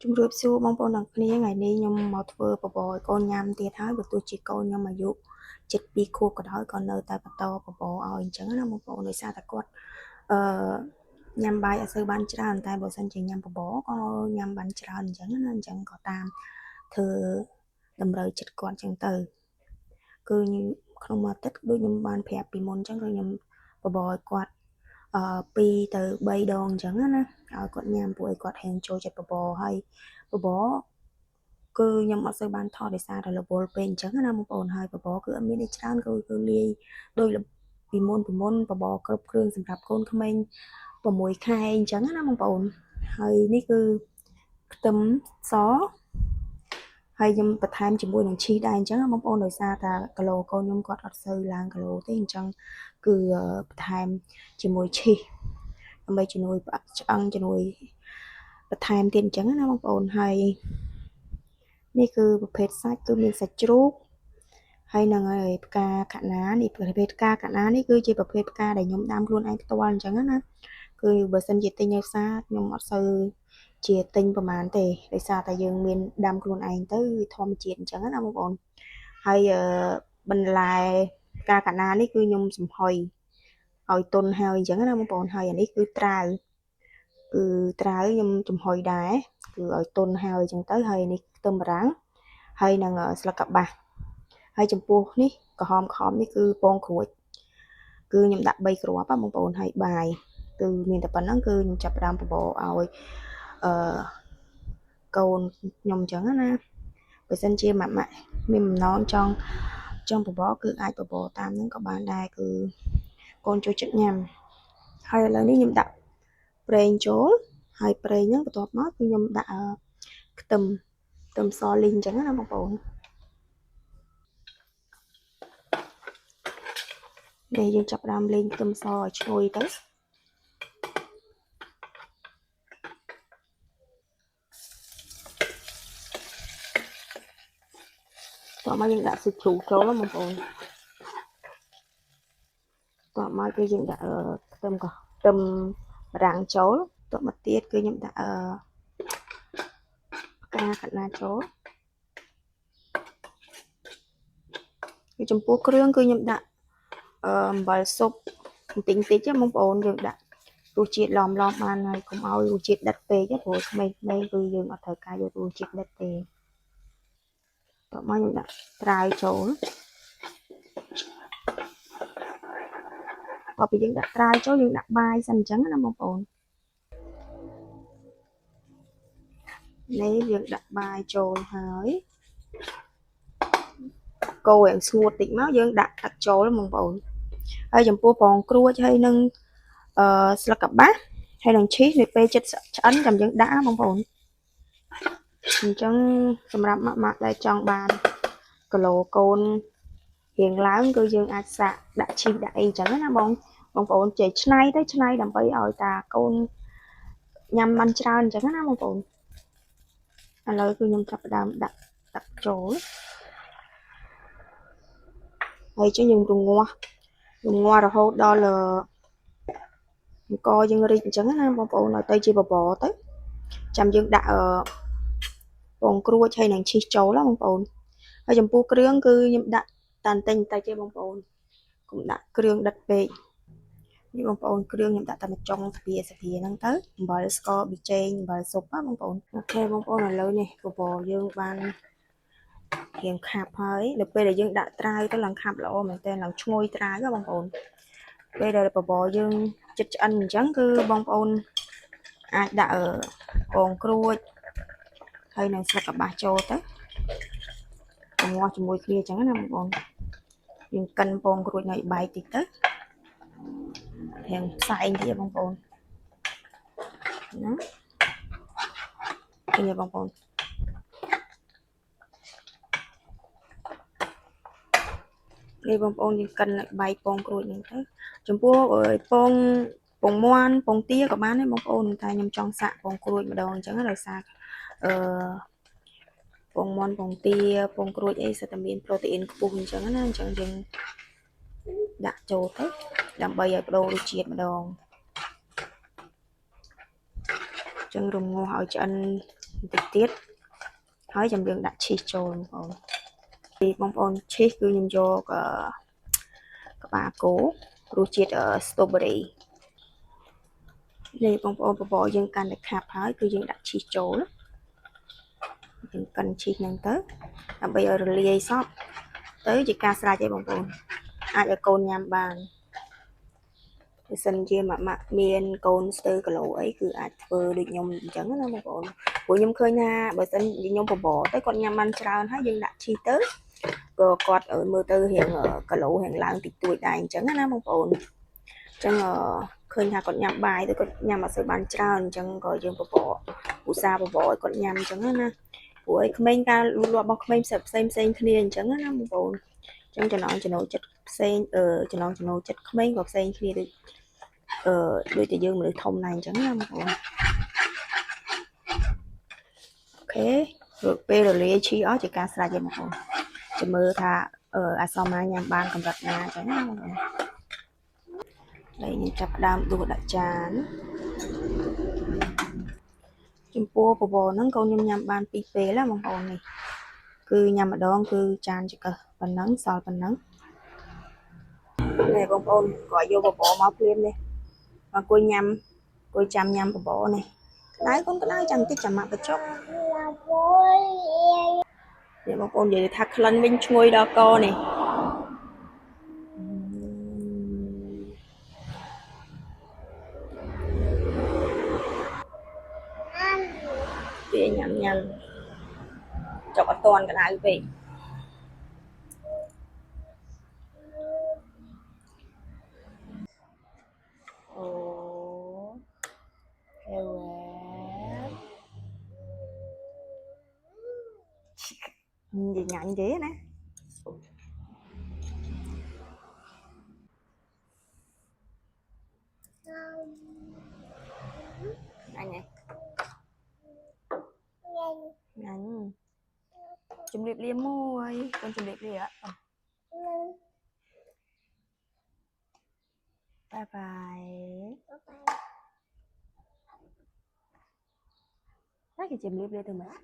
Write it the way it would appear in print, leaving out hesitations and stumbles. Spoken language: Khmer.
ជំរាបសួរបងប្អូនទាំងគ្នាថ្ងៃនេះខ្ញុំមកធ្វើបបរឲ្យកូនញ៉ាំទៀតហើយបើទោះជាកូនខ្ញុំអាយុ7 ខួបក៏ដោយក៏នៅតែបន្តបបរឲ្យអញ្ចឹងណាបងប្អូនដោយសារតែគាត់ញ៉ាំបាយអត់សូវបានច្រើនតែបើសិនជាញ៉ាំបបរក៏ញ៉ាំបានច្រើនអញ្ចឹងណាអញ្ចឹងក៏តាមធ្វើតម្រូវចិត្តគាត់អញ្ចឹងទៅគឺក្នុងមួយអាទិត្យដូចខ្ញុំបានប្រាប់ពីមុនអញ្ចឹងគឺខ្ញុំបបរឲ្យគាត់2 ទៅ 3 ដងអញ្ចឹងណាឲ្យគាត់ញ៉ាំពួកឲ្យគាត់ហែងចូលចិត្តបបរហើយបបរគឺខ្ញុំអត់សូវបានថតដោយសារតែរវល់ពេកអញ្ចឹងណាបងប្អូនហើយបបរគឺអត់មានអីច្រើនគឺលាយដោយពីមុនបបរគ្រប់គ្រឿងសម្រាប់កូនក្មេង6 ខែអញ្ចឹងណាបងប្អូនហើយនេះគឺខ្ទឹមសហើយខ្ញុំបន្ថែមជាមួយនឹងឈីសដែរអញ្ចឹងបងប្អូនដោយសារតែគីឡូកូនខ្ញុំគាត់អត់សូវឡើងគីឡូទេអញ្ចឹងគឺបន្ថែមជាមួយឈីសដើម្បីជំនួយផ្អាក់ឆ្អឹងជំនួយបន្ថែមទៀតអញ្ចឹងណាបងប្អូនហើយនេះគឺប្រភេទសាច់គឺមានសាច់ជ្រូកហើយនឹងផ្កាកណានេះប្រភេទផ្កាកណានេះគឺជាប្រភេទផ្កាដែលខ្ញុំដាំខ្លួនឯងផ្ទាល់អញ្ចឹងណាគឺបើសិនជាទិញនៅផ្សារខ្ញុំអត់សូវជាទិញប្រហែលទេដោយសារតែយើងមានដាំខ្លួនឯងទៅធម្មជាតិអញ្ចឹងណាបងប្អូនហើយបន្លែផ្កាកណានេះគឺខ្ញុំចំហុយឲ្យទុនហើយអញ្ចឹងណាបងប្អូនហើយអានេះគឺត្រាវខ្ញុំចំហុយដែរគឺឲ្យទុនហើយអញ្ចឹងទៅហើយនេះខ្ទឹមបារាំងហើយនឹងស្លឹកកបាសហើយចំពោះនេះក្រហមនេះគឺពងក្រួចគឺខ្ញុំដាក់3 គ្រាប់បងប្អូនហើយបាយគឺមានតែប៉ុណ្្នឹងគឺខ្ញុំចាប់ផ្ដើមបបរឲ្យកូនខ្ញុំអញ្ចឹងណាបើសិនជាម៉ាក់មានបំណងចង់បបរគឺអាចបបរតាមហ្នឹងក៏បានដែរគឺកូនចូលចិត្តញ៉ាំហើយឥឡូវនេះខ្ញុំដាក់ប្រេងចូលហើយប្រេងហ្នឹងបន្ទាប់មកគឺខ្ញុំដាក់ខ្ទឹមសលីងអញ្ចឹងណាបងប្អូននេះយើងចាប់ផ្ដើមលេងខ្ទឹមសឲ្យឈ្ងុយទៅតោះមកយើងដាក់សាច់ជ្រូកចូលបងប្អូនតោះមកគឺយើងដាក់ខ្ទឹមបារាំងចូលតោះមកទៀតគឺខ្ញុំដាក់ផ្កាកណាចូលគឺចំពោះគ្រឿងគឺខ្ញុំដាក់អំបិលស៊ុបបន្តិចទេបងប្អូនយើងដាក់រសជាតិឡំបានហើយកុំឲ្យរសជាតិដិតពេកព្រោះក្មេងៗគឺយើងអត់ត្រូវការយករសជាតិដិតទេតោះមកខ្ញុំដាក់ត្រាវចូលដល់ពេលយើងដាក់ត្រាវចូលយើងដាក់បាយសិនអញ្ចឹងណាបងប្អូននេះយើងដាក់បាយចូលហើយកូរឲ្យស្ងួតតិចមកយើងដាក់ទឹកចូលបងប្អូនហើយចំពោះប្រងក្រួចហើយនឹងស្លឹកកបាសហើយនឹងឈីសនៅពេលចិត្តឆ្អិនចាំយើងដាក់បងប្អូនអញ្ចឹងសម្រាប់ម៉ាក់ដែលចង់បានគីឡូកូនរៀងឡើងគឺយើងអាចសាកដាក់ឈីសដាក់អីអញ្ចឹងណាបងប្អូនចេះឆ្នៃដើម្បីឲ្យតាកូនញ៉ាំបានច្រើនអញ្ចឹងណាបងប្អូនឥឡូវគឺខ្ញុំចាប់ផ្ដើមដាក់ទឹកចូលហើយចឹងយើងរងាស់រហូតដល់អង្គយើងរីកអញ្ចឹងណាបងប្អូនឲ្យទៅជាបបរទៅចាំយើងដាក់ពងក្រួចហើយនឹងឈីសចូលណាបងប្អូនហើយចំពោះគ្រឿងគឺខ្ញុំដាក់តាន់តែងតែជាបងប្អូនកុំដាក់គ្រឿងដិតពេកនេះបងប្អូនគ្រឿងខ្ញុំដាក់តែមួយចុងស្ពាហ្នឹងទៅអំបិលស្ករប៊ីចេងអំបិលស៊ុបណាបងប្អូនអូខេបងប្អូនឥឡូវនេះបបរយើងបានរៀងខាប់ហើយដល់ពេលដែលយើងដាក់ត្រាវទៅឡើងខាប់ល្អមែនតើឡើងឈ្ងុយត្រាវបងប្អូនពេលដែលបបរយើងចិត្តឆ្អិនអញ្ចឹងគឺបងប្អូនអាចដាក់ពងក្រួចហើយនឹងស្លឹកកបាសចូលទៅងាស់ជាមួយគ្នាអញ្ចឹងណាបងប្អូនយើងកិនពងក្រួចនៅបែកតិចទៅរៀងផ្សែងទៀតបងប្អូនណាឃើញទេបងប្អូននេះបងប្អូនយើងកិនបែកពងក្រួចហ្នឹងទៅចំពោះពងមាន់ពងទាក៏បានដែរបងប្អូនតែខ្ញុំចង់សាក់ពងក្រួចម្ដងអញ្ចឹងដោយសារពងមាន់ពងទាពងក្រួចអីសិតតែមានប្រូតេអ៊ីនខ្ពស់អញ្ចឹងណាអញ្ចឹងយើងដាក់ចូលទៅដើម្បីឲ្យបដូររសជាតិម្ដងអញ្ចឹងរងាស់ឲ្យឆ្អិន តិចទៀតហើយចាំយើងដាក់ឈីសចូលបងប្អូនពីបងប្អូនឈីសគឺខ្ញុំយកក្បាលគោរសជាតិ strawberry នេះបងប្អូនបបរយើងកាន់តែខាប់ហើយគឺយើងដាក់ឈីសចូលយើងកិនឈីសហ្នឹងទៅដើម្បីឲ្យរលាយសពទៅជាការស្រេចឯងបងប្អូនអាចឲ្យកូនញ៉ាំបានបើសិនជាម៉ាក់មានកូនស្ទើរគីឡូអីគឺអាចធ្វើដូចខ្ញុំអញ្ចឹងណាបងប្អូនព្រោះខ្ញុំឃើញថាបើសិនខ្ញុំបបរទៅគាត់ញ៉ាំបានច្រើនហើយយើងដាក់ឈីសទៅក៏គាត់មើលទៅរៀងគីឡូរៀងឡើងតិចតួចដែរអញ្ចឹងណាបងប្អូនអញ្ចឹងឃើញថាគាត់ញ៉ាំបាយទៅគាត់ញ៉ាំអត់សូវបានច្រើនអញ្ចឹងក៏យើងបបរឧស្សាហ៍បបរឲ្យគាត់ញ៉ាំអញ្ចឹងណាព្រោះឲ្យក្មេងការលូតលាស់របស់ក្មេងផ្សេងគ្នាអញ្ចឹងណាបងប្អូនអញ្ចឹងចំណង់ចំណូលចិត្តផ្សេងចំណង់ចំណូលចិត្តក្មេងក៏ផ្សេងគ្នាដូចតែយើងមនុស្សធំដែរអញ្ចឹងណាបងប្អូនអូខេពេលរលាយឈីអស់ជាការស្រេចហើយបងប្អូនចាំមើលថាអាសមណាញ៉ាំបានកម្រិតណាអញ្ចឹងណាបងប្អូនហើយខ្ញុំចាប់ផ្ដើមដួសដាក់ចានចំពោះបបរហ្នឹងកូនខ្ញុំញ៉ាំបាន2ពេលណាបងប្អូននេះគឺញ៉ាំម្ដងគឺចានចង្កឹះប៉ុណ្ណឹងសល់ប៉ុណ្ណឹងនេះបងប្អូនក៏យកបបរមកភ្លាមនេះមកគួយញ៉ាំគួយចាំញ៉ាំបបរនេះក្តៅកូនក្តៅចាំតិចចាំម៉ាក់បញ្ចុកនេះបងប្អូននិយាយថាក្លិនវិញឈ្ងុយដល់កនេះវាញ៉ាំចុកអត់តាន់ក្តៅពេកអូហេវនិយាយញ៉ាញ់ទេណាអញញ៉ាញ់ជំរាបលាមួយកូនជំរាបលាបាយបាយតែគេជំរាបលាទៅមក